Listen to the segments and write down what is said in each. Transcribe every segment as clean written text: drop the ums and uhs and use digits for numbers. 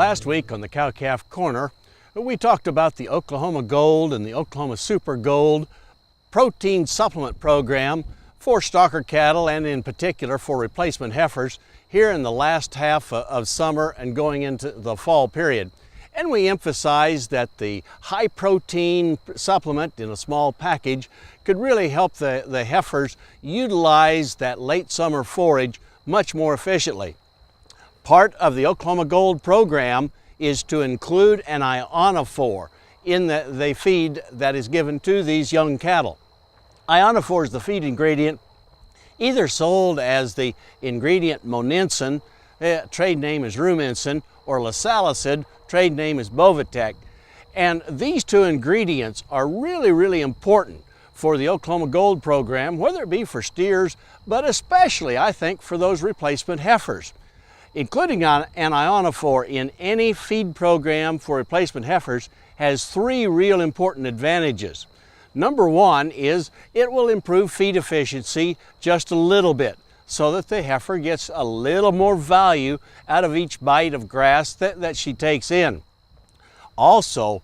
Last week on the Cow-Calf Corner, we talked about the Oklahoma Gold and the Oklahoma SuperGold protein supplement program for stocker cattle and in particular for replacement heifers here in the last half of summer and going into the fall period. And we emphasized that the high protein supplement in a small package could really help the heifers utilize that late summer forage much more efficiently. Part of the Oklahoma Gold program is to include an ionophore in the feed that is given to these young cattle. Ionophore is the feed ingredient either sold as the ingredient monensin, trade name is rumensin, or lasalicid, trade name is Bovitec. And these two ingredients are really important for the Oklahoma Gold program, whether it be for steers, but especially, I think, for those replacement heifers. Including an ionophore in any feed program for replacement heifers has three real important advantages. Number one is it will improve feed efficiency just a little bit so that the heifer gets a little more value out of each bite of grass that she takes in. Also,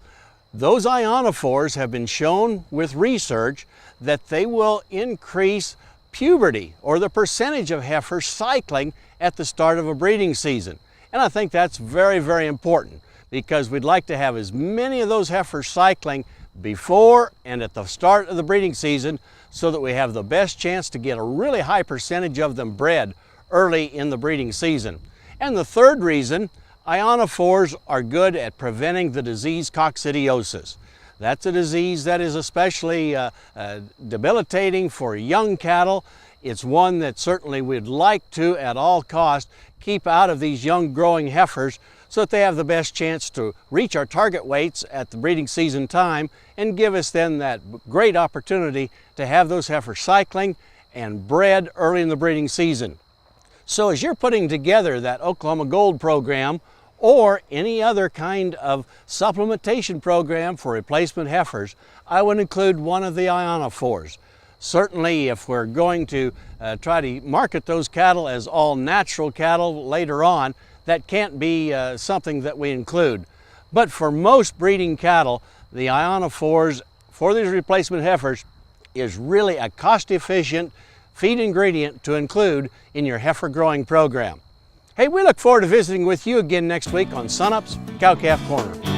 those ionophores have been shown with research that they will increase puberty, or the percentage of heifers cycling at the start of a breeding season. And I think that's very important because we'd like to have as many of those heifers cycling before and at the start of the breeding season so that we have the best chance to get a really high percentage of them bred early in the breeding season. And the third reason, ionophores are good at preventing the disease coccidiosis. That's a disease that is especially debilitating for young cattle. It's one that certainly we'd like to, at all costs, keep out of these young growing heifers so that they have the best chance to reach our target weights at the breeding season time and give us then that great opportunity to have those heifers cycling and bred early in the breeding season. So as you're putting together that Oklahoma Gold program or any other kind of supplementation program for replacement heifers, I would include one of the ionophores. Certainly, if we're going to try to market those cattle as all natural cattle later on, that can't be something that we include. But for most breeding cattle, the ionophores for these replacement heifers is really a cost-efficient feed ingredient to include in your heifer growing program. Hey, we look forward to visiting with you again next week on Sunup's Cow-Calf Corner.